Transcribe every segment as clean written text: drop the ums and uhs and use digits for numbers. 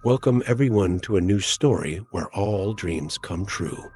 Welcome everyone to a new story where all dreams come true.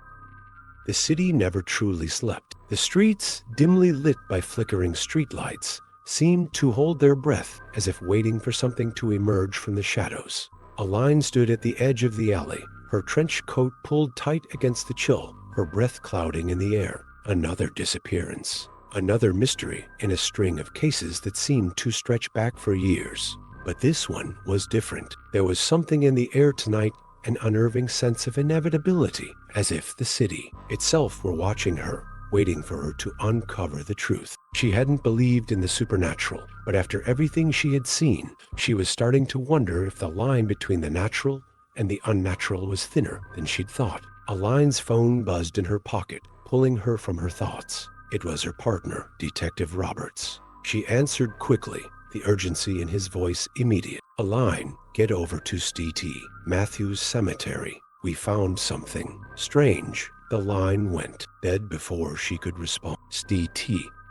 The city never truly slept. The streets, dimly lit by flickering streetlights, seemed to hold their breath as if waiting for something to emerge from the shadows. Aline stood at the edge of the alley, her trench coat pulled tight against the chill, her breath clouding in the air. Another disappearance. Another mystery in a string of cases that seemed to stretch back for years. But this one was different. There was something in the air tonight, an unnerving sense of inevitability, as if the city itself were watching her, waiting for her to uncover the truth. She hadn't believed in the supernatural, but after everything she had seen, she was starting to wonder if the line between the natural and the unnatural was thinner than she'd thought. Aline's phone buzzed in her pocket, pulling her from her thoughts. It was her partner, Detective Roberts. She answered quickly, the urgency in his voice immediate. Aline, get over to St. Matthew's Cemetery. We found something strange. The line went dead before she could respond. St.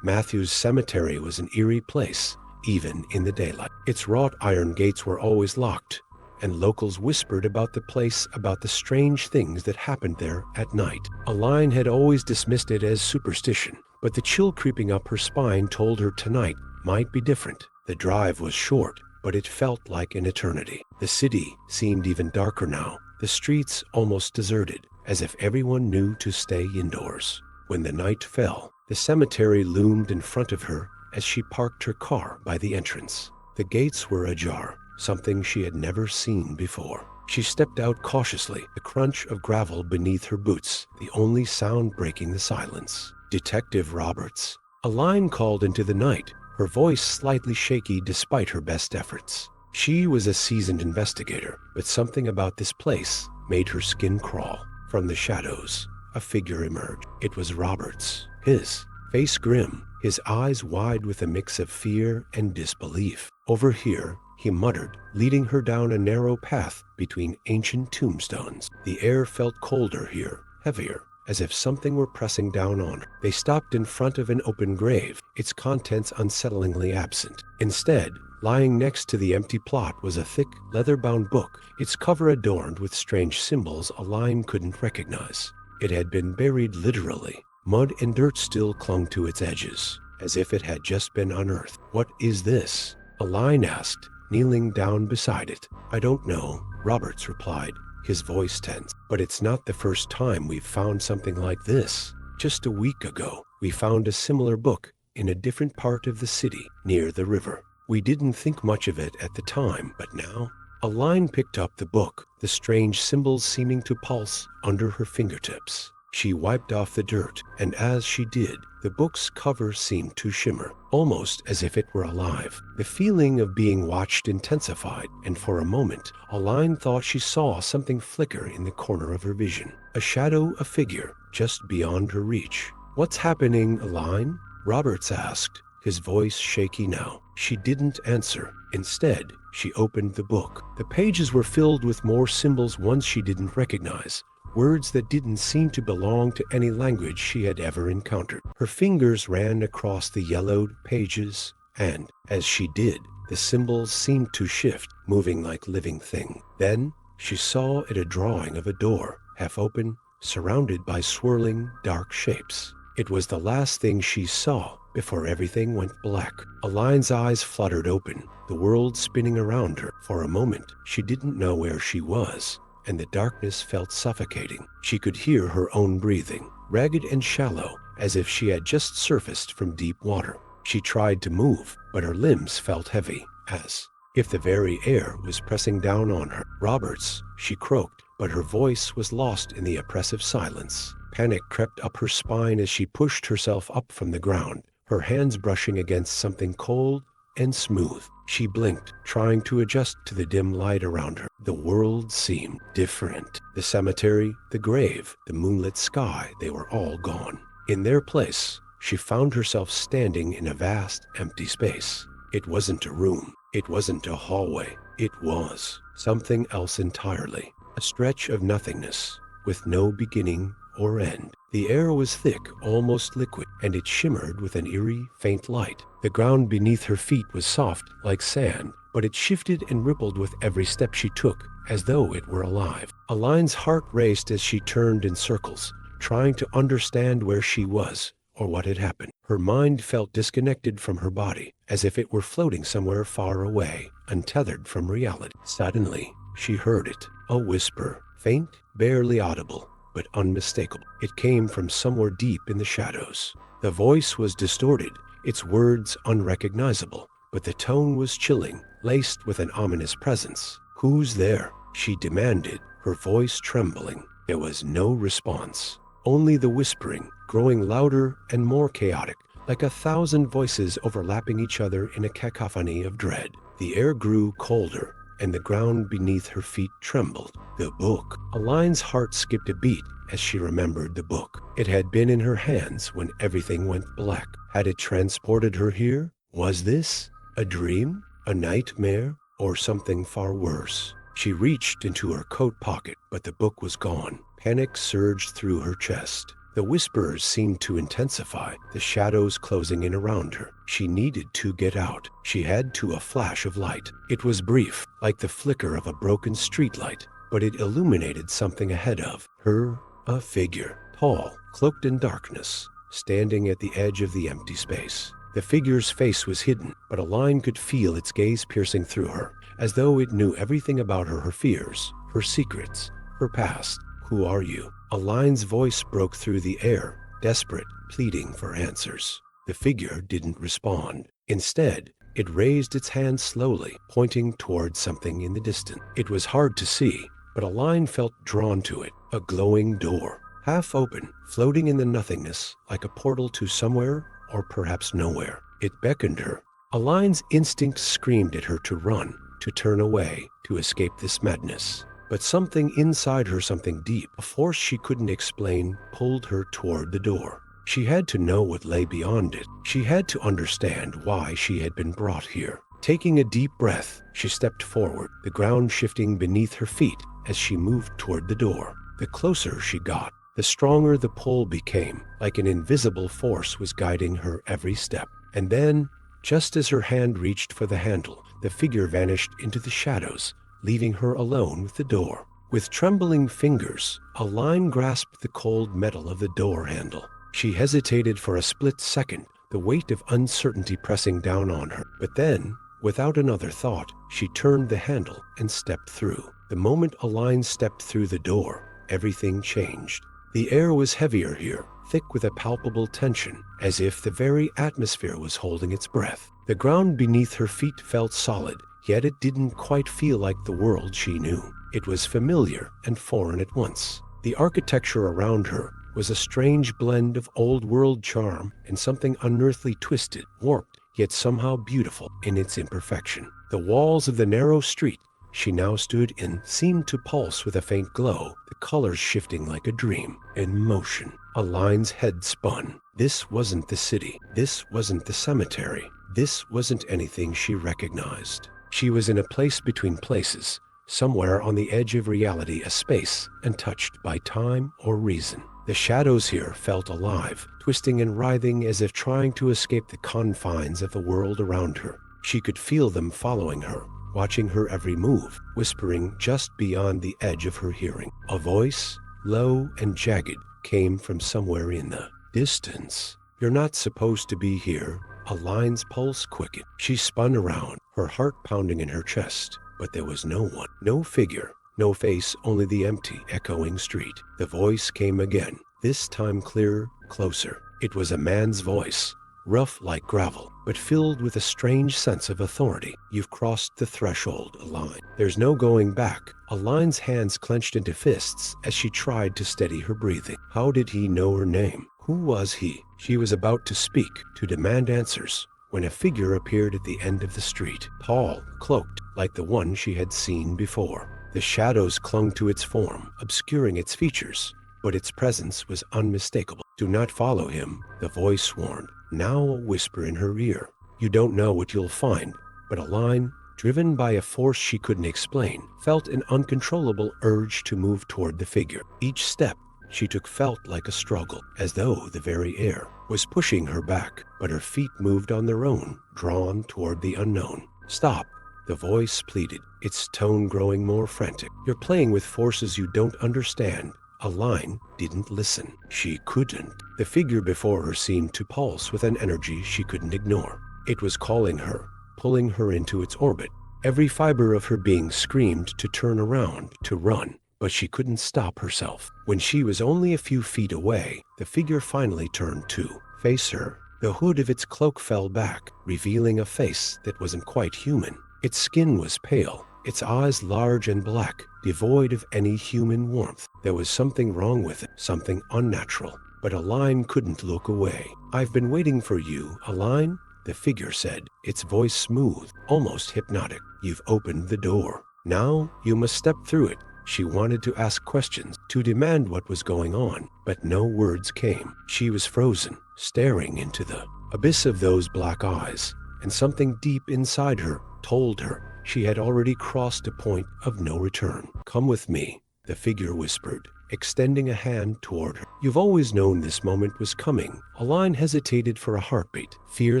Matthew's Cemetery was an eerie place, even in the daylight. Its wrought iron gates were always locked, and locals whispered about the place, about the strange things that happened there at night. Aline had always dismissed it as superstition, but the chill creeping up her spine told her tonight might be different. The drive was short, but it felt like an eternity. The city seemed even darker now, the streets almost deserted, as if everyone knew to stay indoors. When the night fell, the cemetery loomed in front of her as she parked her car by the entrance. The gates were ajar, something she had never seen before. She stepped out cautiously, the crunch of gravel beneath her boots, the only sound breaking the silence. Detective Roberts. Aline called into the night, her voice slightly shaky despite her best efforts. She was a seasoned investigator, but something about this place made her skin crawl. From the shadows, a figure emerged. It was Roberts, his face grim, his eyes wide with a mix of fear and disbelief. Over here, he muttered, leading her down a narrow path between ancient tombstones. The air felt colder here, heavier, as if something were pressing down on her. They stopped in front of an open grave, its contents unsettlingly absent. Instead, lying next to the empty plot was a thick, leather-bound book, its cover adorned with strange symbols Aline couldn't recognize. It had been buried literally. Mud and dirt still clung to its edges, as if it had just been unearthed. "What is this?" Aline asked, kneeling down beside it. "I don't know," Roberts replied, his voice tense. "But it's not the first time we've found something like this. Just a week ago, we found a similar book in a different part of the city, near the river. We didn't think much of it at the time, but now..." Aline picked up the book, the strange symbols seeming to pulse under her fingertips. She wiped off the dirt, and as she did, the book's cover seemed to shimmer, almost as if it were alive. The feeling of being watched intensified, and for a moment, Aline thought she saw something flicker in the corner of her vision. A shadow, a figure, just beyond her reach. "What's happening, Aline?" Roberts asked, his voice shaky now. She didn't answer. Instead, she opened the book. The pages were filled with more symbols, ones she didn't recognize. Words that didn't seem to belong to any language she had ever encountered. Her fingers ran across the yellowed pages, and, as she did, the symbols seemed to shift, moving like living things. Then, she saw it, a drawing of a door, half open, surrounded by swirling, dark shapes. It was the last thing she saw before everything went black. Aline's eyes fluttered open, the world spinning around her. For a moment, she didn't know where she was, and the darkness felt suffocating. She could hear her own breathing, ragged and shallow, as if she had just surfaced from deep water. She tried to move, but her limbs felt heavy, as if the very air was pressing down on her. "Roberts," she croaked, but her voice was lost in the oppressive silence. Panic crept up her spine as she pushed herself up from the ground, her hands brushing against something cold and smooth. She blinked, trying to adjust to the dim light around her. The world seemed different. The cemetery, the grave, the moonlit sky, they were all gone. In their place, she found herself standing in a vast, empty space. It wasn't a room. It wasn't a hallway. It was something else entirely. A stretch of nothingness, with no beginning or end. The air was thick, almost liquid, and it shimmered with an eerie, faint light. The ground beneath her feet was soft, like sand, but it shifted and rippled with every step she took, as though it were alive. Aline's heart raced as she turned in circles, trying to understand where she was or what had happened. Her mind felt disconnected from her body, as if it were floating somewhere far away, untethered from reality. Suddenly, she heard it, a whisper, faint, barely audible, but unmistakable. It came from somewhere deep in the shadows. The voice was distorted, its words unrecognizable, but the tone was chilling, laced with an ominous presence. "Who's there?" she demanded, her voice trembling. There was no response, only the whispering, growing louder and more chaotic, like 1,000 voices overlapping each other in a cacophony of dread. The air grew colder, and the ground beneath her feet trembled. The book. Aline's heart skipped a beat as she remembered the book. It had been in her hands when everything went black. Had it transported her here? Was this a dream, a nightmare, or something far worse? She reached into her coat pocket, but the book was gone. Panic surged through her chest. The whispers seemed to intensify, the shadows closing in around her. She needed to get out. She had to a flash of light. It was brief, like the flicker of a broken streetlight, but it illuminated something ahead of her, a figure, tall, cloaked in darkness, standing at the edge of the empty space. The figure's face was hidden, but Aline could feel its gaze piercing through her, as though it knew everything about her, her fears, her secrets, her past. "Who are you?" Aline's voice broke through the air, desperate, pleading for answers. The figure didn't respond. Instead, it raised its hand slowly, pointing toward something in the distance. It was hard to see, but Aline felt drawn to it, a glowing door, half open, floating in the nothingness, like a portal to somewhere or perhaps nowhere. It beckoned her. Aline's instinct screamed at her to run, to turn away, to escape this madness. But something inside her, something deep, a force she couldn't explain, pulled her toward the door. She had to know what lay beyond it. She had to understand why she had been brought here. Taking a deep breath, she stepped forward, the ground shifting beneath her feet as she moved toward the door. The closer she got, the stronger the pull became, like an invisible force was guiding her every step. And then, just as her hand reached for the handle, the figure vanished into the shadows, leaving her alone with the door. With trembling fingers, Aline grasped the cold metal of the door handle. She hesitated for a split second, the weight of uncertainty pressing down on her. But then, without another thought, she turned the handle and stepped through. The moment Aline stepped through the door, everything changed. The air was heavier here, thick with a palpable tension, as if the very atmosphere was holding its breath. The ground beneath her feet felt solid, yet it didn't quite feel like the world she knew. It was familiar and foreign at once. The architecture around her was a strange blend of old-world charm and something unearthly, twisted, warped, yet somehow beautiful in its imperfection. The walls of the narrow street she now stood in seemed to pulse with a faint glow, the colors shifting like a dream. In motion, Aline's head spun. This wasn't the city. This wasn't the cemetery. This wasn't anything she recognized. She was in a place between places, somewhere on the edge of reality, a space untouched by time or reason. The shadows here felt alive, twisting and writhing as if trying to escape the confines of the world around her. She could feel them following her, watching her every move, whispering just beyond the edge of her hearing. A voice, low and jagged, came from somewhere in the distance. "You're not supposed to be here." Aline's pulse quickened. She spun around, her heart pounding in her chest. But there was no one, no figure, no face, only the empty, echoing street. The voice came again, this time clearer, closer. It was a man's voice, rough like gravel, but filled with a strange sense of authority. "You've crossed the threshold, Aline. There's no going back." Aline's hands clenched into fists as she tried to steady her breathing. How did he know her name? Who was he? She was about to speak, to demand answers, when a figure appeared at the end of the street, tall, cloaked, like the one she had seen before. The shadows clung to its form, obscuring its features, but its presence was unmistakable. "Do not follow him," the voice warned, now a whisper in her ear. "You don't know what you'll find." But Aline, driven by a force she couldn't explain, felt an uncontrollable urge to move toward the figure. Each step she took felt like a struggle, as though the very air was pushing her back, but her feet moved on their own, drawn toward the unknown. "Stop!" the voice pleaded, its tone growing more frantic. You're playing with forces you don't understand. Aline didn't listen. She couldn't. The figure before her seemed to pulse with an energy she couldn't ignore. It was calling her, pulling her into its orbit. Every fiber of her being screamed to turn around, to run, but she couldn't stop herself. When she was only a few feet away, the figure finally turned to face her. The hood of its cloak fell back, revealing a face that wasn't quite human. Its skin was pale, its eyes large and black, devoid of any human warmth. There was something wrong with it, something unnatural. But Aline couldn't look away. I've been waiting for you, Aline, the figure said, its voice smooth, almost hypnotic. You've opened the door. Now you must step through it. She wanted to ask questions, to demand what was going on, but no words came. She was frozen, staring into the abyss of those black eyes, and something deep inside her told her she had already crossed a point of no return. Come with me, the figure whispered, extending a hand toward her. You've always known this moment was coming. Aline hesitated for a heartbeat, fear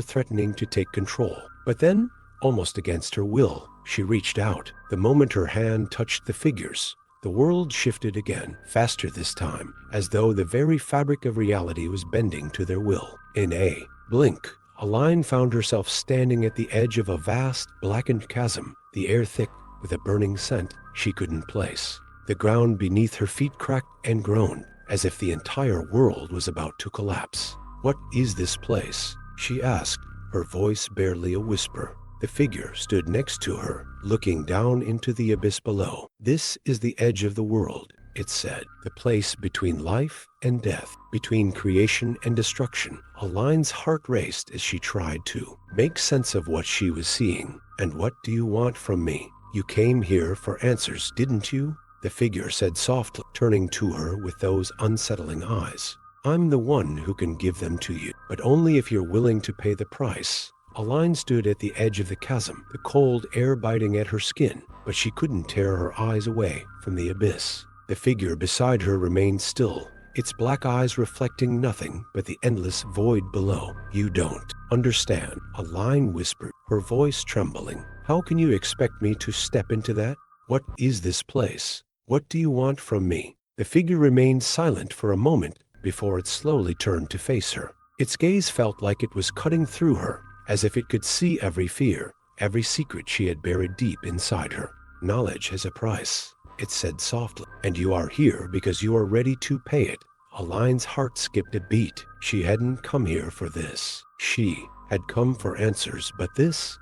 threatening to take control. But then, almost against her will, she reached out. The moment her hand touched the figure's, the world shifted again, faster this time, as though the very fabric of reality was bending to their will. In a blink, Aline found herself standing at the edge of a vast, blackened chasm, the air thick with a burning scent she couldn't place. The ground beneath her feet cracked and groaned, as if the entire world was about to collapse. What is this place? She asked, her voice barely a whisper. The figure stood next to her, looking down into the abyss below. This is the edge of the world, it said, the place between life and death, between creation and destruction. Aline's heart raced as she tried to make sense of what she was seeing. And what do you want from me? You came here for answers, didn't you? The figure said softly, turning to her with those unsettling eyes. I'm the one who can give them to you, but only if you're willing to pay the price. Aline stood at the edge of the chasm, the cold air biting at her skin, but she couldn't tear her eyes away from the abyss. The figure beside her remained still, its black eyes reflecting nothing but the endless void below. You don't understand, Aline whispered, her voice trembling. How can you expect me to step into that? What is this place? What do you want from me? The figure remained silent for a moment before it slowly turned to face her. Its gaze felt like it was cutting through her, as if it could see every fear, every secret she had buried deep inside her. Knowledge has a price, it said softly, and you are here because you are ready to pay it. Aline's heart skipped a beat. She hadn't come here for this. She had come for answers, but this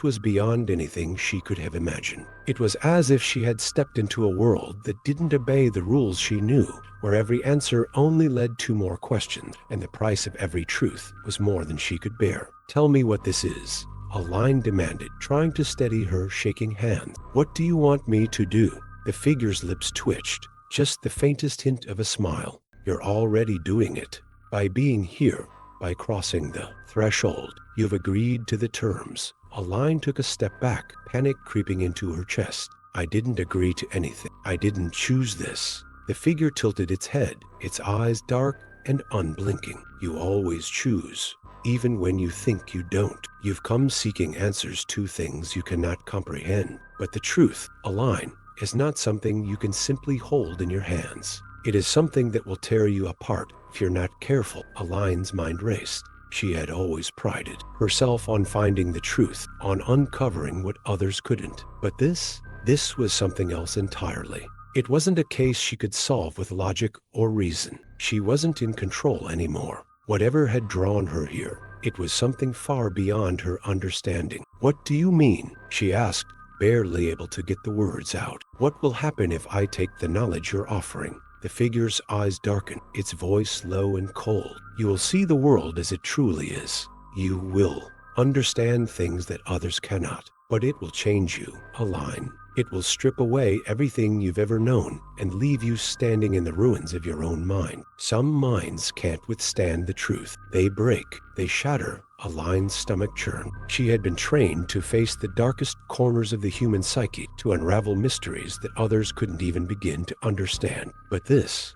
was beyond anything she could have imagined. It was as if she had stepped into a world that didn't obey the rules she knew, where every answer only led to more questions, and the price of every truth was more than she could bear. Tell me what this is, Aline demanded, trying to steady her shaking hand. What do you want me to do? The figure's lips twitched, just the faintest hint of a smile. You're already doing it. By being here, by crossing the threshold, you've agreed to the terms. Aline took a step back, panic creeping into her chest. I didn't agree to anything. I didn't choose this. The figure tilted its head, its eyes dark and unblinking. You always choose, even when you think you don't. You've come seeking answers to things you cannot comprehend. But the truth, Aline, is not something you can simply hold in your hands. It is something that will tear you apart if you're not careful. Aline's mind raced. She had always prided herself on finding the truth, on uncovering what others couldn't. But this was something else entirely. It wasn't a case she could solve with logic or reason. She wasn't in control anymore. Whatever had drawn her here, it was something far beyond her understanding. What do you mean? She asked, barely able to get the words out. What will happen if I take the knowledge you're offering? The figure's eyes darkened, its voice low and cold. You will see the world as it truly is. You will understand things that others cannot. But it will change you, Aline. It will strip away everything you've ever known and leave you standing in the ruins of your own mind. Some minds can't withstand the truth. They break, they shatter. Aline's stomach churned. She had been trained to face the darkest corners of the human psyche, to unravel mysteries that others couldn't even begin to understand. But this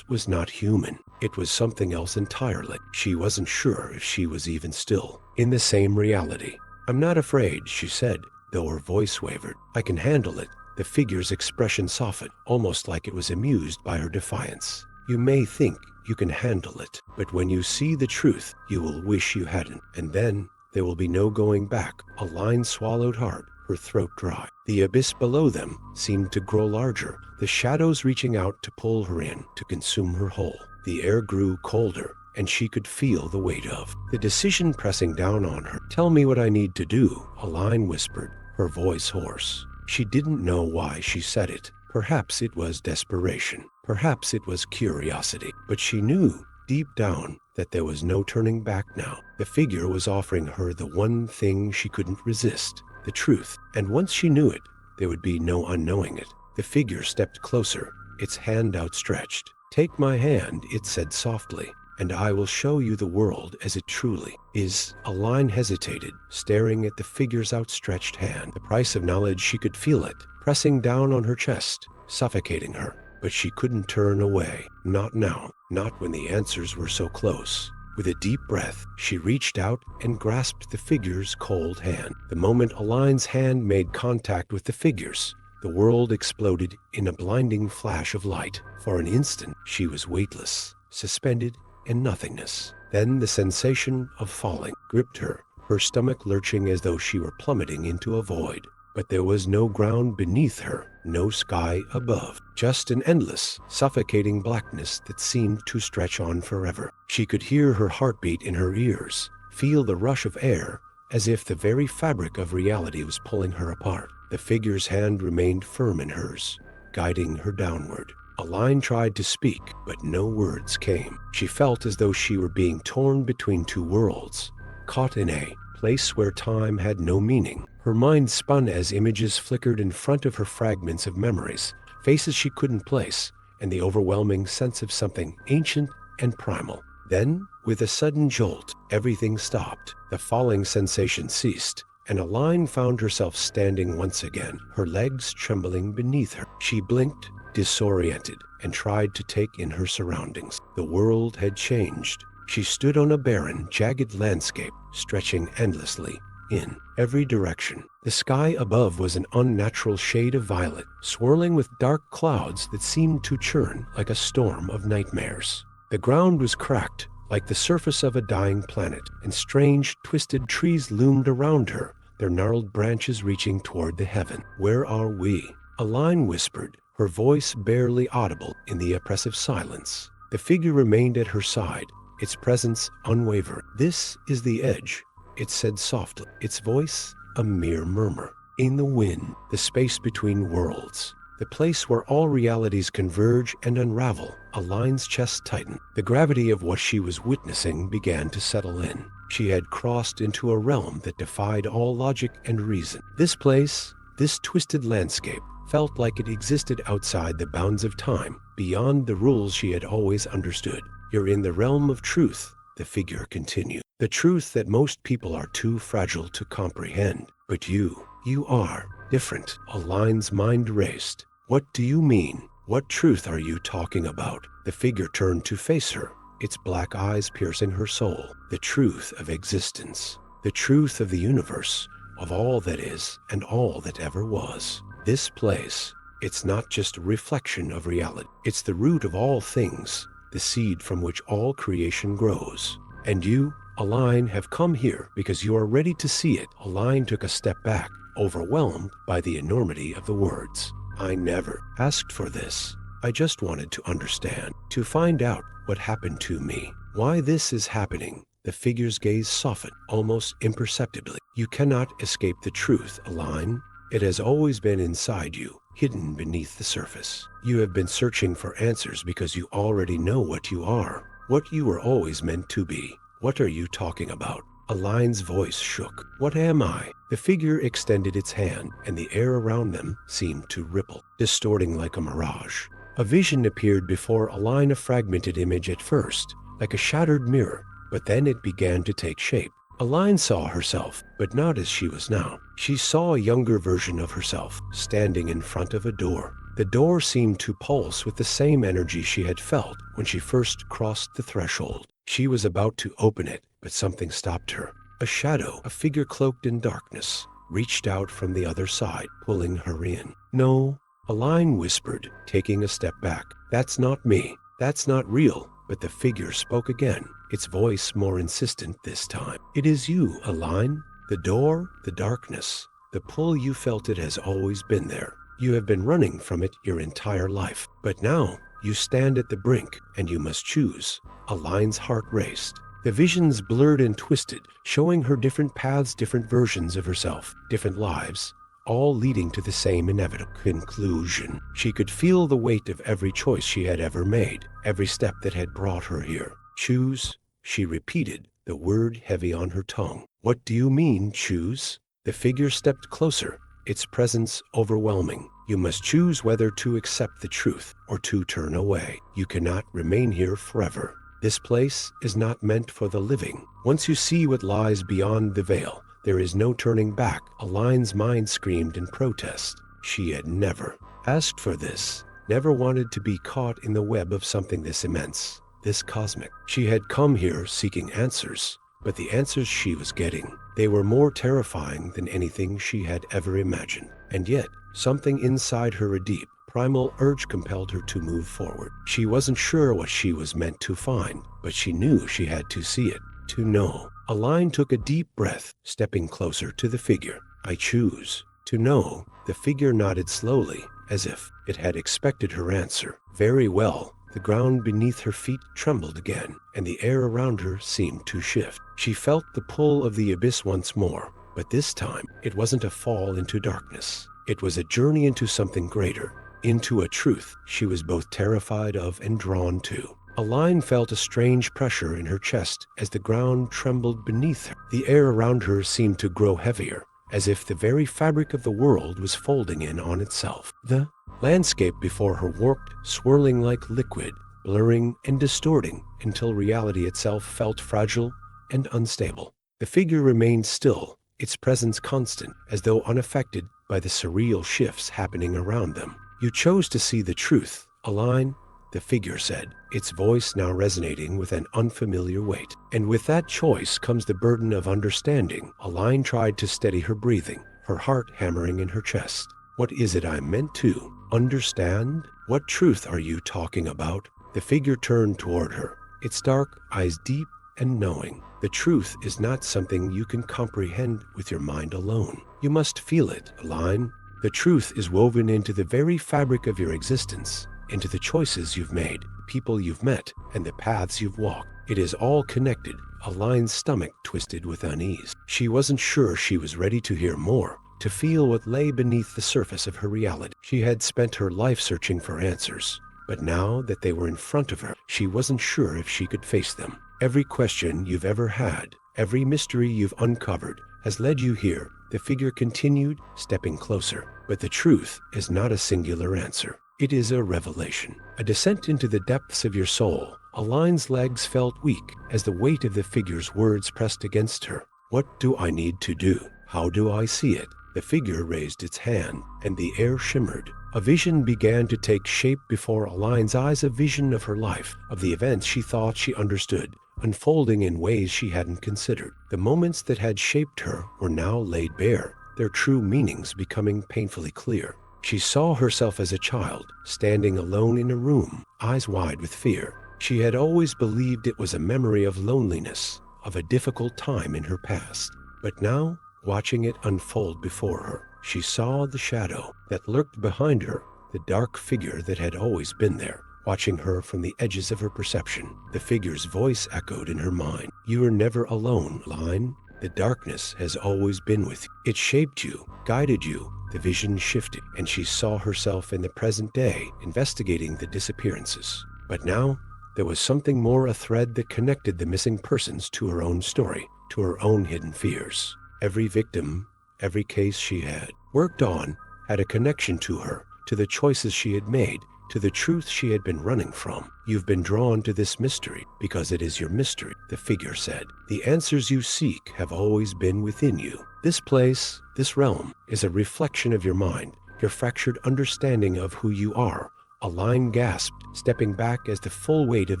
was not human. It was something else entirely. She wasn't sure if she was even still in the same reality. I'm not afraid, she said, though her voice wavered. "I can handle it." The figure's expression softened, almost like it was amused by her defiance. "You may think you can handle it, but when you see the truth, you will wish you hadn't. And then there will be no going back." Aline swallowed hard, her throat dry. The abyss below them seemed to grow larger, the shadows reaching out to pull her in, to consume her whole. The air grew colder, and she could feel the weight of the decision pressing down on her. "Tell me what I need to do," Aline whispered, her voice hoarse. She didn't know why she said it. Perhaps it was desperation. Perhaps it was curiosity. But she knew, deep down, that there was no turning back now. The figure was offering her the one thing she couldn't resist, the truth. And once she knew it, there would be no unknowing it. The figure stepped closer, its hand outstretched. "Take my hand," it said softly, "and I will show you the world as it truly is." Aline hesitated, staring at the figure's outstretched hand. The price of knowledge, she could feel it, pressing down on her chest, suffocating her. But she couldn't turn away. Not now, not when the answers were so close. With a deep breath, she reached out and grasped the figure's cold hand. The moment Aline's hand made contact with the figure's, the world exploded in a blinding flash of light. For an instant, she was weightless, suspended in nothingness. Then the sensation of falling gripped her, her stomach lurching as though she were plummeting into a void. But there was no ground beneath her, no sky above, just an endless, suffocating blackness that seemed to stretch on forever. She could hear her heartbeat in her ears, feel the rush of air, as if the very fabric of reality was pulling her apart. The figure's hand remained firm in hers, guiding her downward. Aline tried to speak, but no words came. She felt as though she were being torn between two worlds, caught in a place where time had no meaning. Her mind spun as images flickered in front of her, fragments of memories, faces she couldn't place, and the overwhelming sense of something ancient and primal. Then, with a sudden jolt, everything stopped. The falling sensation ceased, and Aline found herself standing once again, her legs trembling beneath her. She blinked, disoriented, and tried to take in her surroundings. The world had changed. She stood on a barren, jagged landscape, stretching endlessly in every direction. The sky above was an unnatural shade of violet, swirling with dark clouds that seemed to churn like a storm of nightmares. The ground was cracked, like the surface of a dying planet, and strange, twisted trees loomed around her, their gnarled branches reaching toward the heaven. "Where are we?" Aline whispered, her voice barely audible in the oppressive silence. The figure remained at her side, its presence unwavering. "This is the edge," it said softly, its voice a mere murmur. "In the wind, the space between worlds, the place where all realities converge and unravel." Aline's chest tightened. The gravity of what she was witnessing began to settle in. She had crossed into a realm that defied all logic and reason. This place, this twisted landscape, felt like it existed outside the bounds of time, beyond the rules she had always understood. "You're in the realm of truth," the figure continued. "The truth that most people are too fragile to comprehend. But you are different." Aline's mind raced. "What do you mean? What truth are you talking about?" The figure turned to face her, its black eyes piercing her soul. "The truth of existence. The truth of the universe, of all that is and all that ever was. This place, it's not just a reflection of reality. It's the root of all things, the seed from which all creation grows. And you, Aline, have come here because you are ready to see it." Aline took a step back, overwhelmed by the enormity of the words. "I never asked for this. I just wanted to understand, to find out what happened to me, why this is happening." The figure's gaze softened, almost imperceptibly. "You cannot escape the truth, Aline. It has always been inside you, hidden beneath the surface. You have been searching for answers because you already know what you are, what you were always meant to be." "What are you talking about?" Aline's voice shook. "What am I?" The figure extended its hand, and the air around them seemed to ripple, distorting like a mirage. A vision appeared before Aline, a fragmented image at first, like a shattered mirror, but then it began to take shape. Aline saw herself, but not as she was now. She saw a younger version of herself, standing in front of a door. The door seemed to pulse with the same energy she had felt when she first crossed the threshold. She was about to open it, but something stopped her. A shadow, a figure cloaked in darkness, reached out from the other side, pulling her in. "No," Aline whispered, taking a step back. "That's not me. That's not real." But the figure spoke again, its voice more insistent this time. "It is you, Aline. The door, the darkness, the pull you felt, it has always been there. You have been running from it your entire life. But now you stand at the brink, and you must choose." Aline's heart raced. The visions blurred and twisted, showing her different paths, different versions of herself, different lives, all leading to the same inevitable conclusion. She could feel the weight of every choice she had ever made, every step that had brought her here. "Choose," she repeated, the word heavy on her tongue. "What do you mean, choose?" The figure stepped closer, its presence overwhelming. "You must choose whether to accept the truth or to turn away. You cannot remain here forever. This place is not meant for the living. Once you see what lies beyond the veil, there is no turning back." Aline's mind screamed in protest. She had never asked for this, never wanted to be caught in the web of something this immense, this cosmic. She had come here seeking answers, but the answers she was getting, they were more terrifying than anything she had ever imagined. And yet, something inside her, a deep, primal urge, compelled her to move forward. She wasn't sure what she was meant to find, but she knew she had to see it, to know. Aline took a deep breath, stepping closer to the figure. "I choose to know." The figure nodded slowly, as if it had expected her answer. "Very well." The ground beneath her feet trembled again, and the air around her seemed to shift. She felt the pull of the abyss once more, but this time it wasn't a fall into darkness. It was a journey into something greater, into a truth she was both terrified of and drawn to. Aline felt a strange pressure in her chest as the ground trembled beneath her. The air around her seemed to grow heavier, as if the very fabric of the world was folding in on itself. The landscape before her warped, swirling like liquid, blurring and distorting until reality itself felt fragile and unstable. The figure remained still, its presence constant, as though unaffected by the surreal shifts happening around them. "You chose to see the truth, Aline," the figure said, its voice now resonating with an unfamiliar weight. "And with that choice comes the burden of understanding." Aline tried to steady her breathing, her heart hammering in her chest. "What is it I'm meant to understand? What truth are you talking about?" The figure turned toward her, its dark eyes deep and knowing. "The truth is not something you can comprehend with your mind alone. You must feel it, Aline. The truth is woven into the very fabric of your existence, into the choices you've made, the people you've met, and the paths you've walked. It is all connected." Aline's stomach twisted with unease. She wasn't sure she was ready to hear more, to feel what lay beneath the surface of her reality. She had spent her life searching for answers, but now that they were in front of her, she wasn't sure if she could face them. "Every question you've ever had, every mystery you've uncovered, has led you here," the figure continued, stepping closer. "But the truth is not a singular answer. It is a revelation, a descent into the depths of your soul." Aline's legs felt weak as the weight of the figure's words pressed against her. "What do I need to do? How do I see it?" The figure raised its hand, and the air shimmered. A vision began to take shape before Aline's eyes, a vision of her life, of the events she thought she understood, unfolding in ways she hadn't considered. The moments that had shaped her were now laid bare, their true meanings becoming painfully clear. She saw herself as a child, standing alone in a room, eyes wide with fear. She had always believed it was a memory of loneliness, of a difficult time in her past. But now, watching it unfold before her, she saw the shadow that lurked behind her, the dark figure that had always been there, watching her from the edges of her perception. The figure's voice echoed in her mind. "You are never alone, Aline. The darkness has always been with you. It shaped you, guided you." The vision shifted, and she saw herself in the present day, investigating the disappearances. But now, there was something more, a thread that connected the missing persons to her own story, to her own hidden fears. Every victim, every case she had worked on, had a connection to her, to the choices she had made, to the truth she had been running from. "You've been drawn to this mystery because it is your mystery," the figure said. "The answers you seek have always been within you. This place, this realm, is a reflection of your mind, your fractured understanding of who you are, Aline gasped, stepping back as the full weight of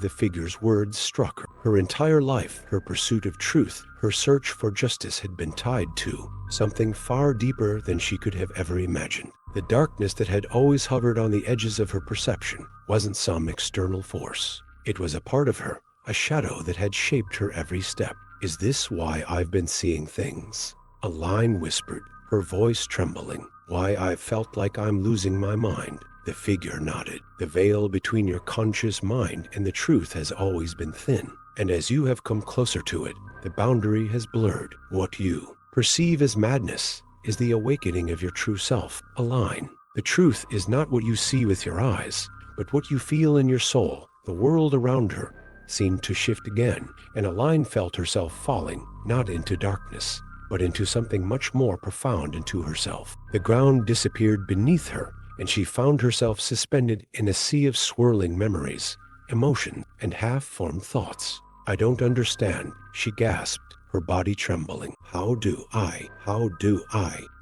the figure's words struck her. Her entire life, her pursuit of truth, her search for justice had been tied to something far deeper than she could have ever imagined. The darkness that had always hovered on the edges of her perception wasn't some external force. It was a part of her, a shadow that had shaped her every step. "Is this why I've been seeing things?" Aline whispered, her voice trembling. "Why I've felt like I'm losing my mind?" The figure nodded. "The veil between your conscious mind and the truth has always been thin, and as you have come closer to it, the boundary has blurred. What you perceive as madness is the awakening of your true self, Aline. The truth is not what you see with your eyes, but what you feel in your soul." The world around her seemed to shift again, and Aline felt herself falling, not into darkness, but into something much more profound, into herself. The ground disappeared beneath her, and she found herself suspended in a sea of swirling memories, emotion, and half-formed thoughts. "I don't understand," she gasped, her body trembling. How do I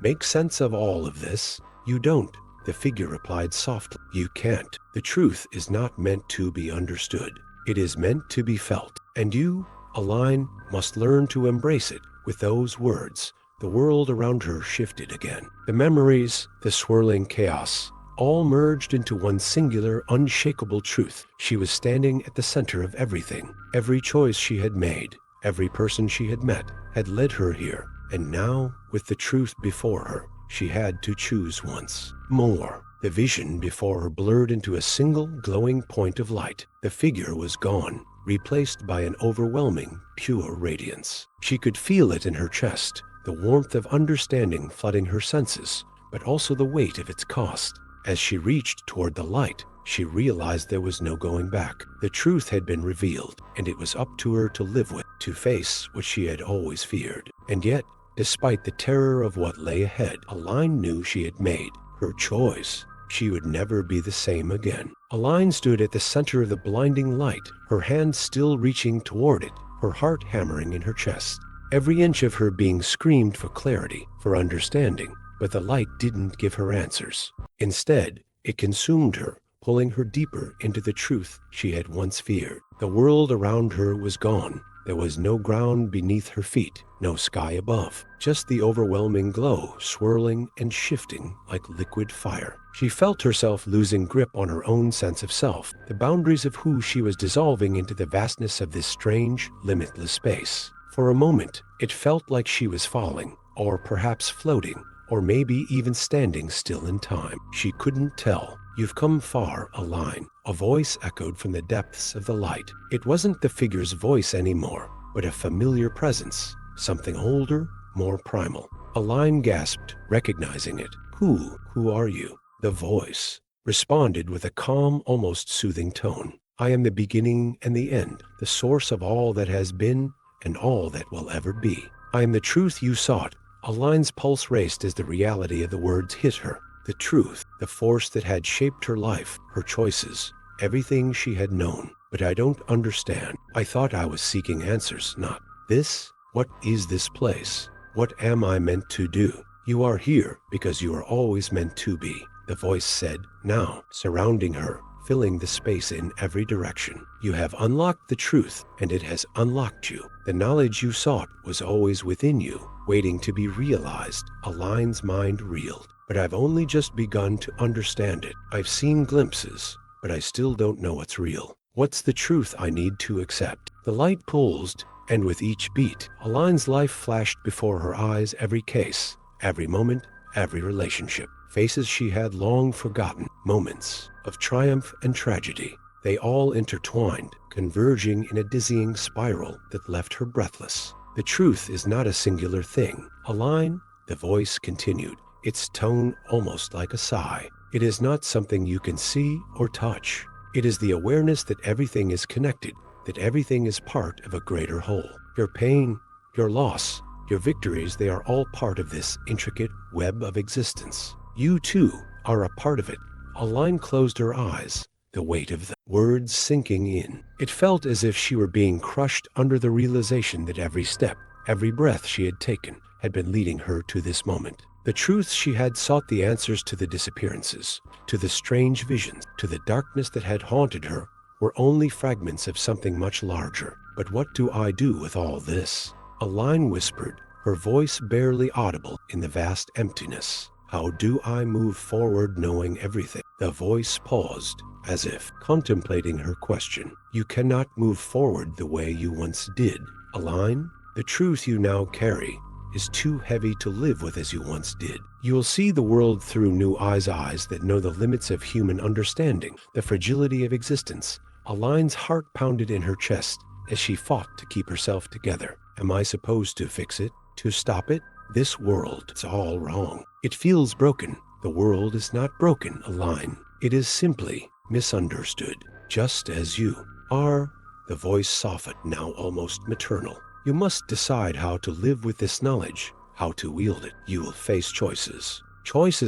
make sense of all of this?" "You don't," the figure replied softly. "You can't. The truth is not meant to be understood. It is meant to be felt. And you, Aline, must learn to embrace it." With those words, the world around her shifted again. The memories, the swirling chaos, all merged into one singular, unshakable truth. She was standing at the center of everything. Every choice she had made, every person she had met, had led her here. And now, with the truth before her, she had to choose once more. The vision before her blurred into a single glowing point of light. The figure was gone, replaced by an overwhelming, pure radiance. She could feel it in her chest, the warmth of understanding flooding her senses, but also the weight of its cost. As she reached toward the light, she realized there was no going back. The truth had been revealed, and it was up to her to live with, to face what she had always feared. And yet, despite the terror of what lay ahead, Aline knew she had made her choice. She would never be the same again. Aline stood at the center of the blinding light, her hand still reaching toward it, her heart hammering in her chest. Every inch of her being screamed for clarity, for understanding, but the light didn't give her answers. Instead, it consumed her, pulling her deeper into the truth she had once feared. The world around her was gone. There was no ground beneath her feet, no sky above, just the overwhelming glow swirling and shifting like liquid fire. She felt herself losing grip on her own sense of self, the boundaries of who she was dissolving into the vastness of this strange, limitless space. For a moment, it felt like she was falling, or perhaps floating, or maybe even standing still in time. She couldn't tell. "You've come far, Aline," a voice echoed from the depths of the light. It wasn't the figure's voice anymore, but a familiar presence, something older, more primal. Aline gasped, recognizing it. Who are you?" The voice responded with a calm, almost soothing tone. "I am the beginning and the end, the source of all that has been and all that will ever be. I am the truth you sought." Aline's pulse raced as the reality of the words hit her. The truth, the force that had shaped her life, her choices, everything she had known. "But I don't understand. I thought I was seeking answers, not this. What is this place? What am I meant to do?" "You are here because you are always meant to be," the voice said, now surrounding her, filling the space in every direction. "You have unlocked the truth, and it has unlocked you. The knowledge you sought was always within you, waiting to be realized." Aline's mind reeled. "But I've only just begun to understand it. I've seen glimpses, but I still don't know what's real. What's the truth I need to accept?" The light pulsed, and with each beat, Aline's life flashed before her eyes, every case, every moment, every relationship. Faces she had long forgotten, moments of triumph and tragedy. They all intertwined, converging in a dizzying spiral that left her breathless. "The truth is not a singular thing, Aline," the voice continued, its tone almost like a sigh. "It is not something you can see or touch. It is the awareness that everything is connected, that everything is part of a greater whole. Your pain, your loss, your victories, they are all part of this intricate web of existence. You, too, are a part of it." Aline closed her eyes, the weight of the words sinking in. It felt as if she were being crushed under the realization that every step, every breath she had taken, had been leading her to this moment. The truth she had sought the answers to the disappearances, to the strange visions, to the darkness that had haunted her, were only fragments of something much larger. But what do I do with all this? Aline whispered, her voice barely audible in the vast emptiness. How do I move forward knowing everything? The voice paused, as if contemplating her question. You cannot move forward the way you once did, Aline. The truth you now carry is too heavy to live with as you once did. You will see the world through new eyes that know the limits of human understanding, the fragility of existence. Aline's heart pounded in her chest as she fought to keep herself together. Am I supposed to fix it? To stop it? This world is all wrong. It feels broken. The world is not broken, Aline. It is simply misunderstood, just as you are. The voice softened, now almost maternal. You must decide how to live with this knowledge, how to wield it. You will face choices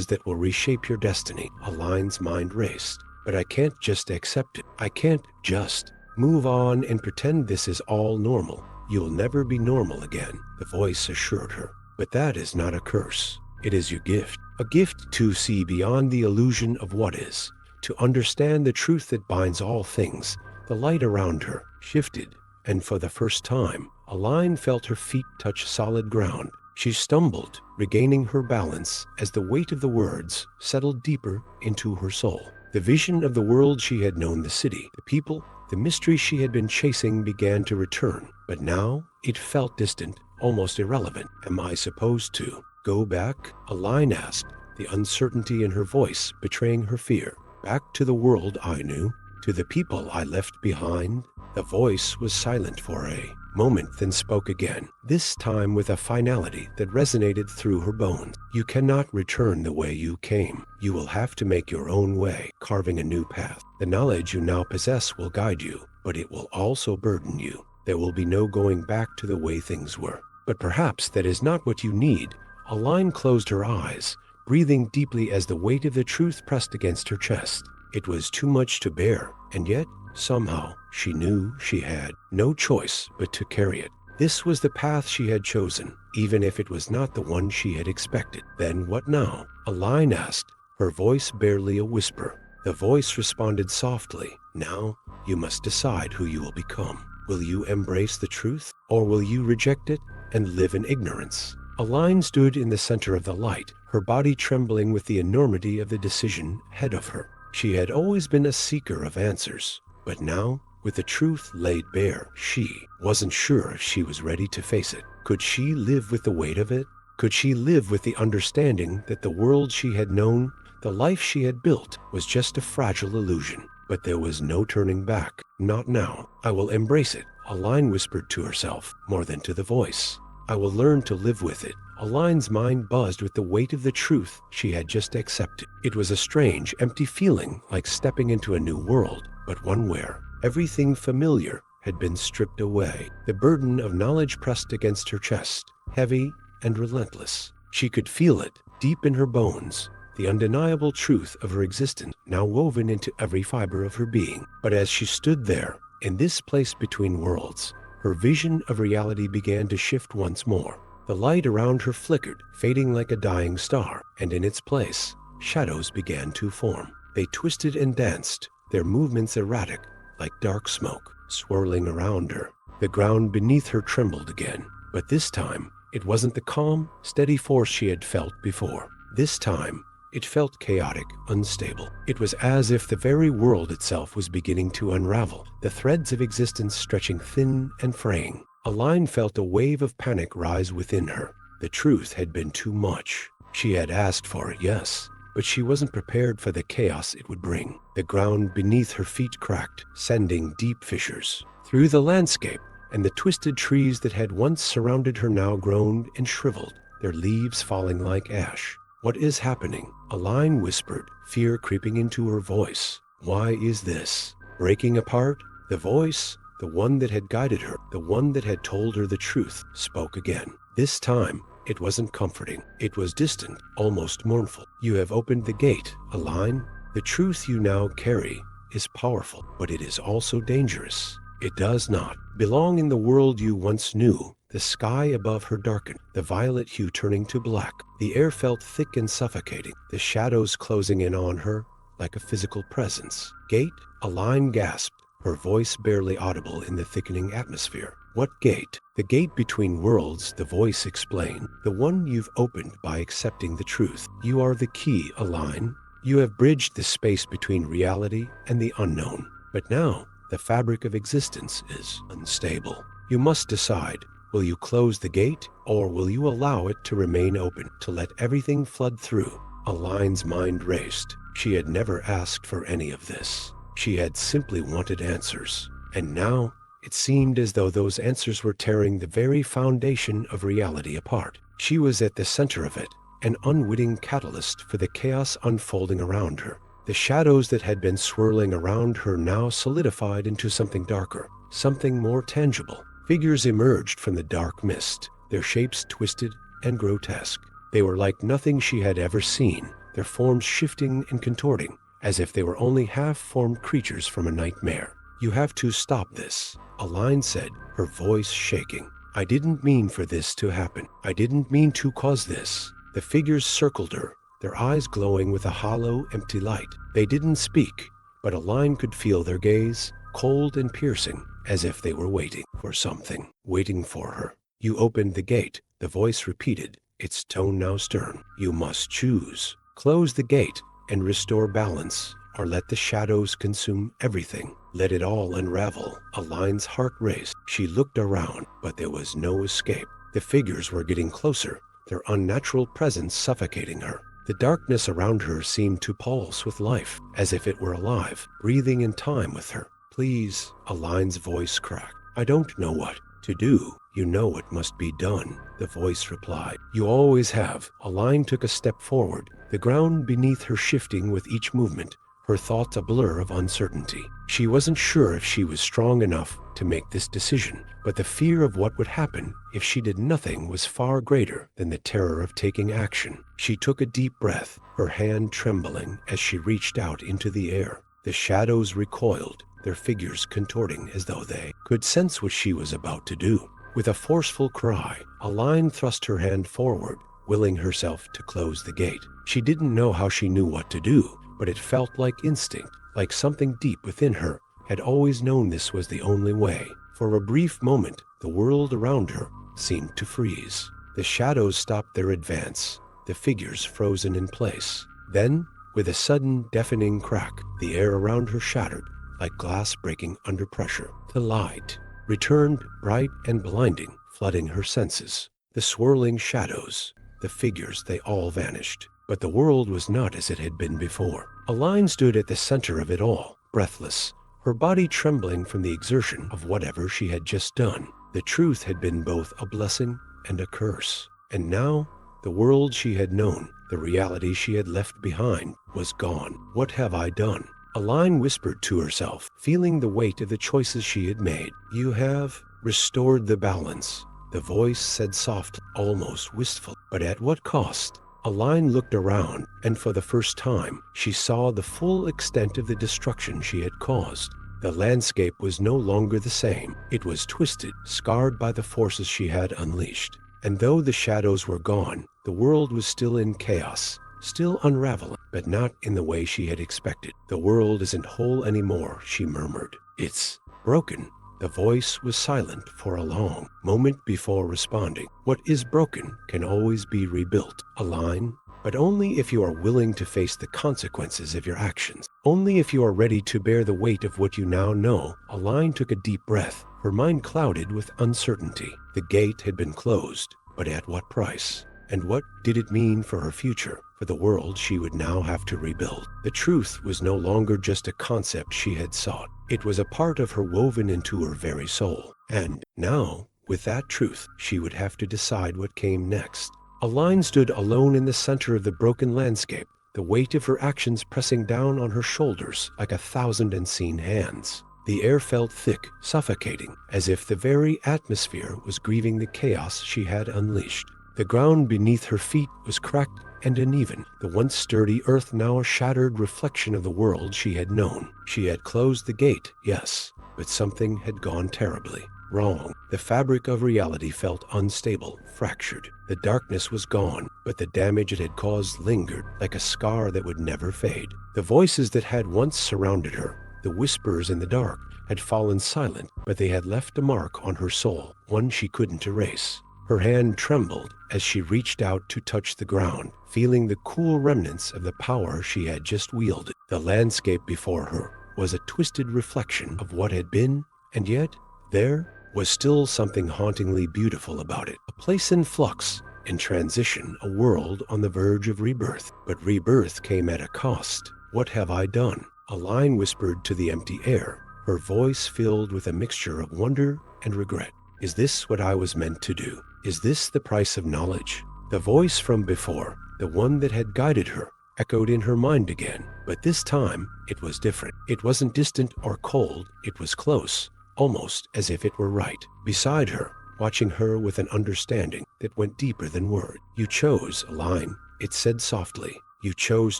that will reshape your destiny. Aline's mind raced. But I can't just accept it. I can't just move on and pretend this is all normal. You'll never be normal again, the voice assured her. But that is not a curse. It is your gift. A gift to see beyond the illusion of what is, to understand the truth that binds all things. The light around her shifted, and for the first time, Aline felt her feet touch solid ground. She stumbled, regaining her balance as the weight of the words settled deeper into her soul. The vision of the world she had known, the city, the people, the mystery she had been chasing began to return. But now it felt distant, almost irrelevant. Am I supposed to go back? Aline asked, the uncertainty in her voice betraying her fear. Back to the world I knew, to the people I left behind? The voice was silent for a moment, then spoke again, this time with a finality that resonated through her bones. You cannot return the way you came. You will have to make your own way, carving a new path. The knowledge you now possess will guide you, but it will also burden you. There will be no going back to the way things were. But perhaps that is not what you need. Aline closed her eyes, breathing deeply as the weight of the truth pressed against her chest. It was too much to bear, and yet, somehow, she knew she had no choice but to carry it. This was the path she had chosen, even if it was not the one she had expected. Then what now? Aline asked, her voice barely a whisper. The voice responded softly, now you must decide who you will become. Will you embrace the truth, or will you reject it and live in ignorance? Aline stood in the center of the light, her body trembling with the enormity of the decision ahead of her. She had always been a seeker of answers, but now, with the truth laid bare, she wasn't sure if she was ready to face it. Could she live with the weight of it? Could she live with the understanding that the world she had known, the life she had built, was just a fragile illusion? But there was no turning back. Not now. I will embrace it, Aline whispered to herself, more than to the voice. I will learn to live with it. Aline's mind buzzed with the weight of the truth she had just accepted. It was a strange, empty feeling, like stepping into a new world, but one where everything familiar had been stripped away. The burden of knowledge pressed against her chest, heavy and relentless. She could feel it deep in her bones, the undeniable truth of her existence now woven into every fiber of her being. But as she stood there, in this place between worlds, her vision of reality began to shift once more. The light around her flickered, fading like a dying star, and in its place, shadows began to form. They twisted and danced, their movements erratic, like dark smoke, swirling around her. The ground beneath her trembled again, but this time, it wasn't the calm, steady force she had felt before. This time, it felt chaotic, unstable. It was as if the very world itself was beginning to unravel, the threads of existence stretching thin and fraying. Aline felt a wave of panic rise within her. The truth had been too much. She had asked for it, yes, but she wasn't prepared for the chaos it would bring. The ground beneath her feet cracked, sending deep fissures through the landscape, and the twisted trees that had once surrounded her now groaned and shriveled, their leaves falling like ash. What is happening? Aline whispered, fear creeping into her voice. Why is this breaking apart? The voice, the one that had guided her, the one that had told her the truth, spoke again. This time, it wasn't comforting. It was distant, almost mournful. You have opened the gate, Aline. The truth you now carry is powerful, but it is also dangerous. It does not belong in the world you once knew. The sky above her darkened, the violet hue turning to black. The air felt thick and suffocating, the shadows closing in on her like a physical presence. "Gate?" Aline gasped, her voice barely audible in the thickening atmosphere. "What gate?" "The gate between worlds," the voice explained. "The one you've opened by accepting the truth. You are the key, Aline. You have bridged the space between reality and the unknown. But now, the fabric of existence is unstable. You must decide. Will you close the gate, or will you allow it to remain open, to let everything flood through?" Aline's mind raced. She had never asked for any of this. She had simply wanted answers. And now, it seemed as though those answers were tearing the very foundation of reality apart. She was at the center of it, an unwitting catalyst for the chaos unfolding around her. The shadows that had been swirling around her now solidified into something darker, something more tangible. Figures emerged from the dark mist, their shapes twisted and grotesque. They were like nothing she had ever seen, their forms shifting and contorting, as if they were only half-formed creatures from a nightmare. "You have to stop this," Aline said, her voice shaking. "I didn't mean for this to happen. I didn't mean to cause this." The figures circled her, their eyes glowing with a hollow, empty light. They didn't speak, but Aline could feel their gaze, cold and piercing, as if they were waiting for something, waiting for her. "You opened the gate," the voice repeated, its tone now stern. "You must choose. Close the gate and restore balance, or let the shadows consume everything. Let it all unravel." Aline's heart raced. She looked around, but there was no escape. The figures were getting closer, their unnatural presence suffocating her. The darkness around her seemed to pulse with life, as if it were alive, breathing in time with her. "Please," Aline's voice cracked. "I don't know what to do." "You know what must be done," the voice replied. "You always have." Aline took a step forward, the ground beneath her shifting with each movement, her thoughts a blur of uncertainty. She wasn't sure if she was strong enough to make this decision, but the fear of what would happen if she did nothing was far greater than the terror of taking action. She took a deep breath, her hand trembling as she reached out into the air. The shadows recoiled, their figures contorting as though they could sense what she was about to do. With a forceful cry, Aline thrust her hand forward, willing herself to close the gate. She didn't know how she knew what to do, but it felt like instinct, like something deep within her had always known this was the only way. For a brief moment, the world around her seemed to freeze. The shadows stopped their advance, the figures frozen in place. Then, with a sudden deafening crack, the air around her shattered, like glass breaking under pressure. The light returned, bright and blinding, flooding her senses. The swirling shadows, the figures, they all vanished. But the world was not as it had been before. Aline stood at the center of it all, breathless, her body trembling from the exertion of whatever she had just done. The truth had been both a blessing and a curse. And now, the world she had known, the reality she had left behind, was gone. "What have I done?" Aline whispered to herself, feeling the weight of the choices she had made. "You have restored the balance," the voice said softly, almost wistful. "But at what cost?" Aline looked around, and for the first time, she saw the full extent of the destruction she had caused. The landscape was no longer the same. It was twisted, scarred by the forces she had unleashed. And though the shadows were gone, the world was still in chaos, still unraveling, but not in the way she had expected. "The world isn't whole anymore," she murmured. "It's broken." The voice was silent for a long moment before responding. "What is broken can always be rebuilt, Aline, but only if you are willing to face the consequences of your actions. Only if you are ready to bear the weight of what you now know." Aline took a deep breath, her mind clouded with uncertainty. The gate had been closed, but at what price? And what did it mean for her future, for the world she would now have to rebuild? The truth was no longer just a concept she had sought. It was a part of her woven into her very soul. And now, with that truth, she would have to decide what came next. Aline stood alone in the center of the broken landscape, the weight of her actions pressing down on her shoulders like 1,000 unseen hands. The air felt thick, suffocating, as if the very atmosphere was grieving the chaos she had unleashed. The ground beneath her feet was cracked and uneven, the once sturdy earth now a shattered reflection of the world she had known. She had closed the gate, yes, but something had gone terribly. wrong. The fabric of reality felt unstable, fractured. The darkness was gone, but the damage it had caused lingered, like a scar that would never fade. The voices that had once surrounded her, the whispers in the dark, had fallen silent, but they had left a mark on her soul, one she couldn't erase. Her hand trembled as she reached out to touch the ground, feeling the cool remnants of the power she had just wielded. The landscape before her was a twisted reflection of what had been, and yet there was still something hauntingly beautiful about it. A place in flux, in transition, a world on the verge of rebirth. But rebirth came at a cost. What have I done? Aline whispered to the empty air, her voice filled with a mixture of wonder and regret. Is this what I was meant to do? Is this the price of knowledge? The voice from before, the one that had guided her, echoed in her mind again. But this time, it was different. It wasn't distant or cold, it was close, almost as if it were right beside her, watching her with an understanding that went deeper than word. You chose, Aline, it said softly. You chose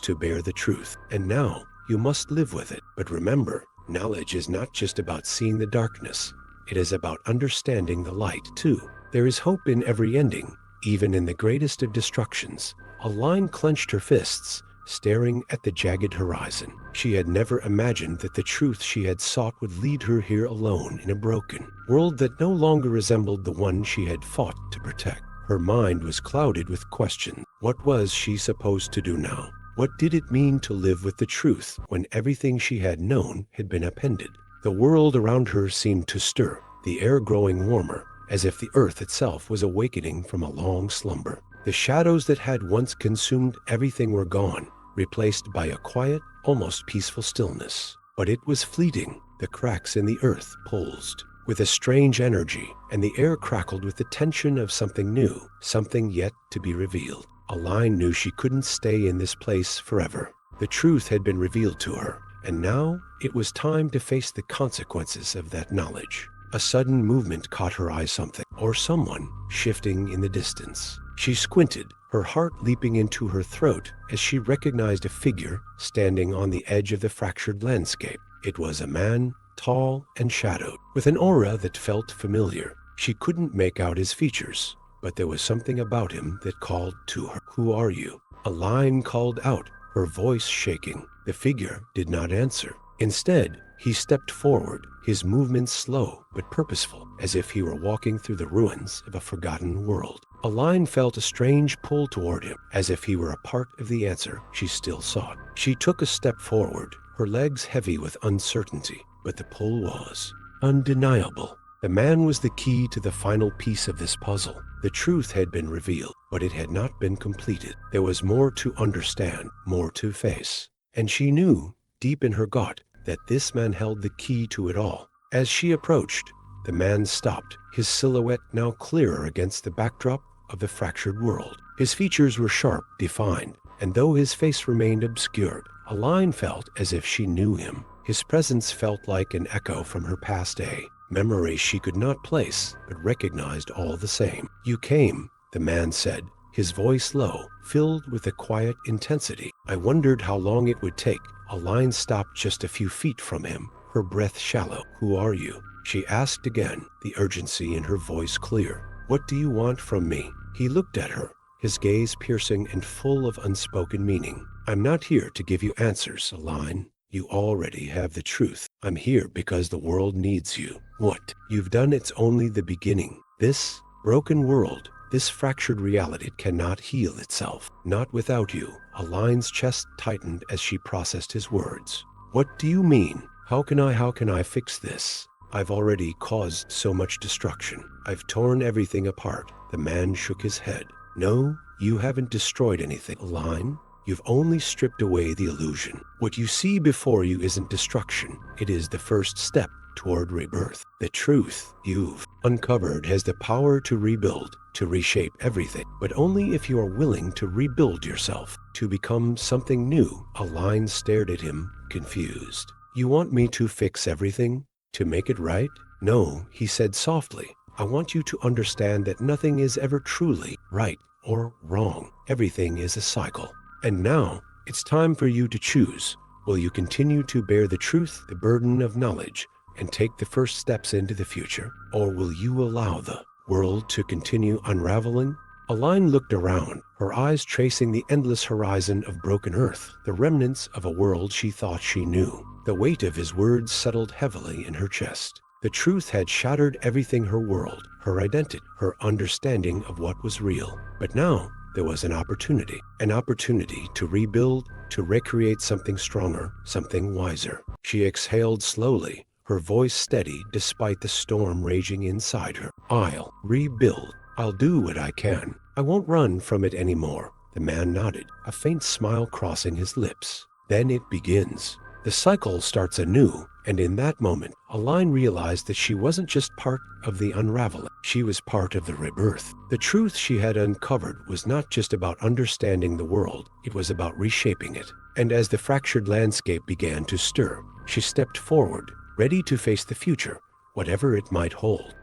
to bear the truth, and now you must live with it. But remember, knowledge is not just about seeing the darkness. It is about understanding the light, too. There is hope in every ending, even in the greatest of destructions. Aline clenched her fists, staring at the jagged horizon. She had never imagined that the truth she had sought would lead her here alone in a broken world that no longer resembled the one she had fought to protect. Her mind was clouded with questions. What was she supposed to do now? What did it mean to live with the truth when everything she had known had been appended? The world around her seemed to stir, the air growing warmer, as if the earth itself was awakening from a long slumber. The shadows that had once consumed everything were gone, replaced by a quiet, almost peaceful stillness. But it was fleeting. The cracks in the earth pulsed with a strange energy, and the air crackled with the tension of something new, something yet to be revealed. Aline knew she couldn't stay in this place forever. The truth had been revealed to her, and now it was time to face the consequences of that knowledge. A sudden movement caught her eye, something or someone shifting in the distance. She squinted, her heart leaping into her throat as she recognized a figure standing on the edge of the fractured landscape. It was a man, tall and shadowed, with an aura that felt familiar. She couldn't make out his features, but there was something about him that called to her. Who are you? Aline called out, her voice shaking. The figure did not answer. Instead, he stepped forward, his movements slow but purposeful, as if he were walking through the ruins of a forgotten world. Aline felt a strange pull toward him, as if he were a part of the answer she still sought. She took a step forward, her legs heavy with uncertainty, but the pull was undeniable. The man was the key to the final piece of this puzzle. The truth had been revealed, but it had not been completed. There was more to understand, more to face. And she knew, deep in her gut, that this man held the key to it all. As she approached, the man stopped, his silhouette now clearer against the backdrop of the fractured world. His features were sharp, defined, and though his face remained obscured, Aline felt as if she knew him. His presence felt like an echo from her past day, memories she could not place, but recognized all the same. You came, the man said, his voice low, filled with a quiet intensity. I wondered how long it would take. Aline stopped just a few feet from him, her breath shallow. Who are you? She asked again, the urgency in her voice clear. What do you want from me? He looked at her, his gaze piercing and full of unspoken meaning. I'm not here to give you answers, Aline. You already have the truth. I'm here because the world needs you. What you've done, it's only the beginning. This broken world, this fractured reality cannot heal itself. Not without you. Aline's chest tightened as she processed his words. What do you mean? How can I fix this? I've already caused so much destruction. I've torn everything apart. The man shook his head. No, you haven't destroyed anything, Aline. You've only stripped away the illusion. What you see before you isn't destruction. It is the first step toward rebirth. The truth you've uncovered has the power to rebuild, to reshape everything, but only if you are willing to rebuild yourself, to become something new. Aline stared at him, confused. You want me to fix everything? To make it right? No, he said softly. I want you to understand that nothing is ever truly right or wrong. Everything is a cycle. And now, it's time for you to choose. Will you continue to bear the truth, the burden of knowledge, and take the first steps into the future? Or will you allow the world to continue unraveling? Aline looked around, her eyes tracing the endless horizon of broken earth, the remnants of a world she thought she knew. The weight of his words settled heavily in her chest. The truth had shattered everything: her world, her identity, her understanding of what was real. But now there was an opportunity to rebuild, to recreate something stronger, something wiser. She exhaled slowly, her voice steady despite the storm raging inside her. I'll rebuild. I'll do what I can. I won't run from it anymore. The man nodded, a faint smile crossing his lips. Then it begins. The cycle starts anew, and in that moment, Aline realized that she wasn't just part of the unraveling. She was part of the rebirth. The truth she had uncovered was not just about understanding the world, it was about reshaping it. And as the fractured landscape began to stir, she stepped forward, ready to face the future, whatever it might hold.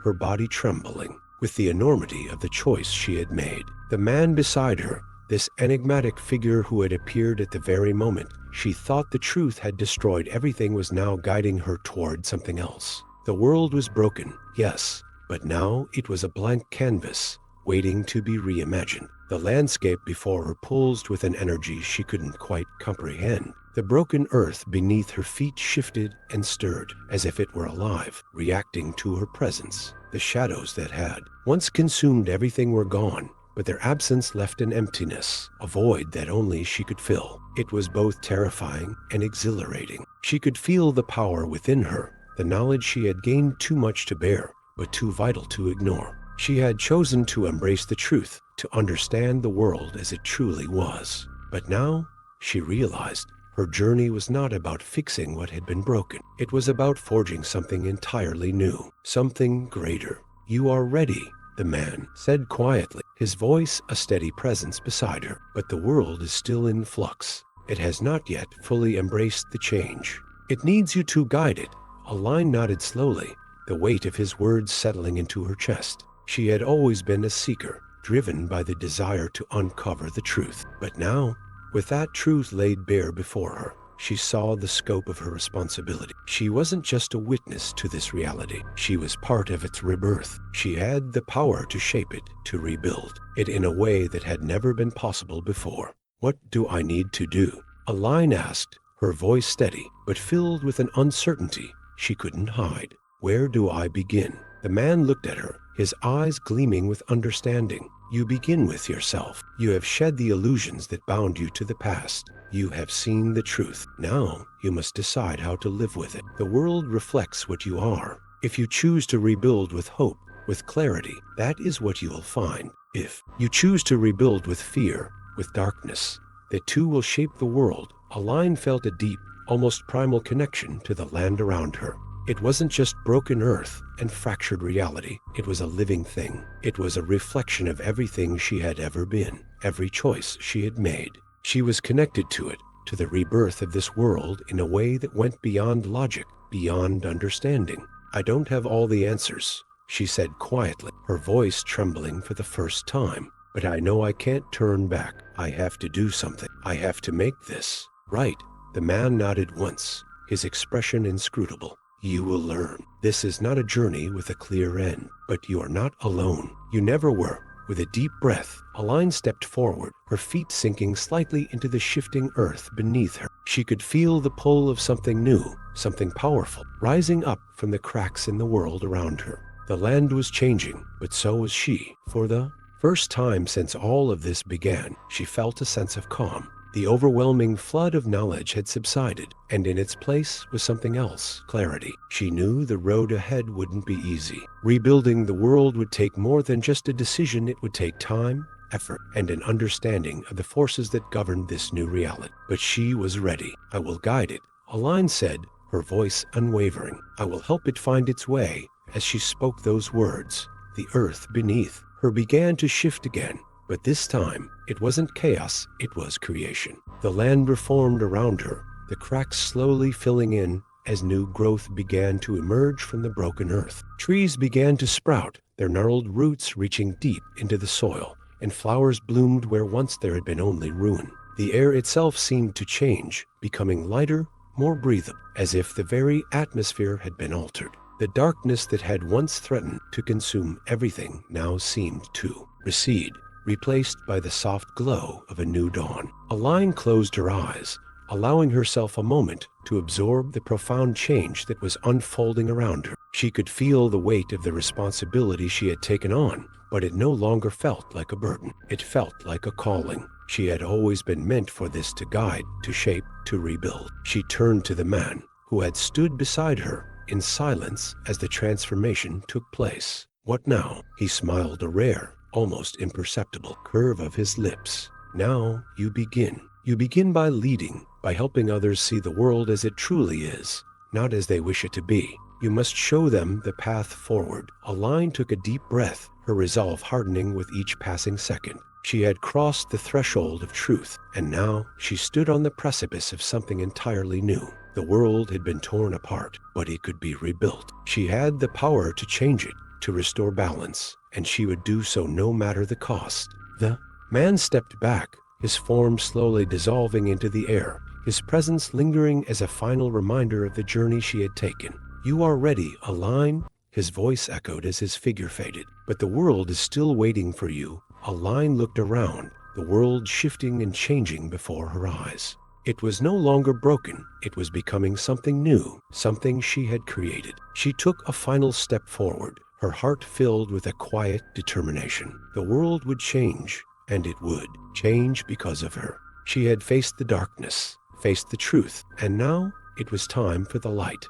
Her body trembling with the enormity of the choice she had made. The man beside her, this enigmatic figure who had appeared at the very moment she thought the truth had destroyed everything, was now guiding her toward something else. The world was broken, yes, but now it was a blank canvas, waiting to be reimagined. The landscape before her pulsed with an energy she couldn't quite comprehend. The broken earth beneath her feet shifted and stirred, as if it were alive, reacting to her presence. The shadows that had once consumed everything were gone, but their absence left an emptiness, a void that only she could fill. It was both terrifying and exhilarating. She could feel the power within her, the knowledge she had gained too much to bear, but too vital to ignore. She had chosen to embrace the truth, to understand the world as it truly was. But now, she realized, her journey was not about fixing what had been broken. It was about forging something entirely new, something greater. You are ready, the man said quietly, his voice a steady presence beside her. But the world is still in flux. It has not yet fully embraced the change. It needs you to guide it. Aline nodded slowly, the weight of his words settling into her chest. She had always been a seeker, driven by the desire to uncover the truth. But now, with that truth laid bare before her, she saw the scope of her responsibility. She wasn't just a witness to this reality. She was part of its rebirth. She had the power to shape it, to rebuild it in a way that had never been possible before. What do I need to do? Aline asked, her voice steady, but filled with an uncertainty she couldn't hide. Where do I begin? The man looked at her, his eyes gleaming with understanding. You begin with yourself. You have shed the illusions that bound you to the past. You have seen the truth. Now you must decide how to live with it. The world reflects what you are. If you choose to rebuild with hope, with clarity, that is what you will find. If you choose to rebuild with fear, with darkness, the two will shape the world. Aline felt a deep, almost primal connection to the land around her. It wasn't just broken earth and fractured reality. It was a living thing. It was a reflection of everything she had ever been, every choice she had made. She was connected to it, to the rebirth of this world in a way that went beyond logic, beyond understanding. I don't have all the answers, she said quietly, her voice trembling for the first time. But I know I can't turn back. I have to do something. I have to make this right. The man nodded once, his expression inscrutable. You will learn. This is not a journey with a clear end, but you are not alone. You never were. With a deep breath, Aline stepped forward, her feet sinking slightly into the shifting earth beneath her. She could feel the pull of something new, something powerful, rising up from the cracks in the world around her. The land was changing, but so was she. For the first time since all of this began, she felt a sense of calm. The overwhelming flood of knowledge had subsided, and in its place was something else, clarity. She knew the road ahead wouldn't be easy. Rebuilding the world would take more than just a decision. It would take time, effort, and an understanding of the forces that governed this new reality. But she was ready. I will guide it, Aline said, her voice unwavering. I will help it find its way. As she spoke those words, the earth beneath her began to shift again. But this time, it wasn't chaos, it was creation. The land reformed around her, the cracks slowly filling in as new growth began to emerge from the broken earth. Trees began to sprout, their gnarled roots reaching deep into the soil, and flowers bloomed where once there had been only ruin. The air itself seemed to change, becoming lighter, more breathable, as if the very atmosphere had been altered. The darkness that had once threatened to consume everything now seemed to recede, replaced by the soft glow of a new dawn. Aline closed her eyes, allowing herself a moment to absorb the profound change that was unfolding around her. She could feel the weight of the responsibility she had taken on, but it no longer felt like a burden. It felt like a calling. She had always been meant for this, to guide, to shape, to rebuild. She turned to the man who had stood beside her in silence as the transformation took place. "What now?" He smiled, a rare, almost imperceptible curve of his lips. "Now you begin. You begin by leading, by helping others see the world as it truly is, not as they wish it to be. You must show them the path forward." Aline took a deep breath, her resolve hardening with each passing second. She had crossed the threshold of truth, and now she stood on the precipice of something entirely new. The world had been torn apart, but it could be rebuilt. She had the power to change it, to restore balance, and she would do so no matter the cost. The man stepped back, his form slowly dissolving into the air, his presence lingering as a final reminder of the journey she had taken. "You are ready, Aline?" His voice echoed as his figure faded. "But the world is still waiting for you." Aline looked around, the world shifting and changing before her eyes. It was no longer broken. It was becoming something new, something she had created. She took a final step forward, her heart filled with a quiet determination. The world would change, and it would change because of her. She had faced the darkness, faced the truth, and now it was time for the light.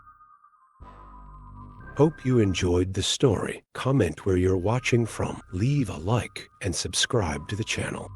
Hope you enjoyed the story. Comment where you're watching from, leave a like, and subscribe to the channel.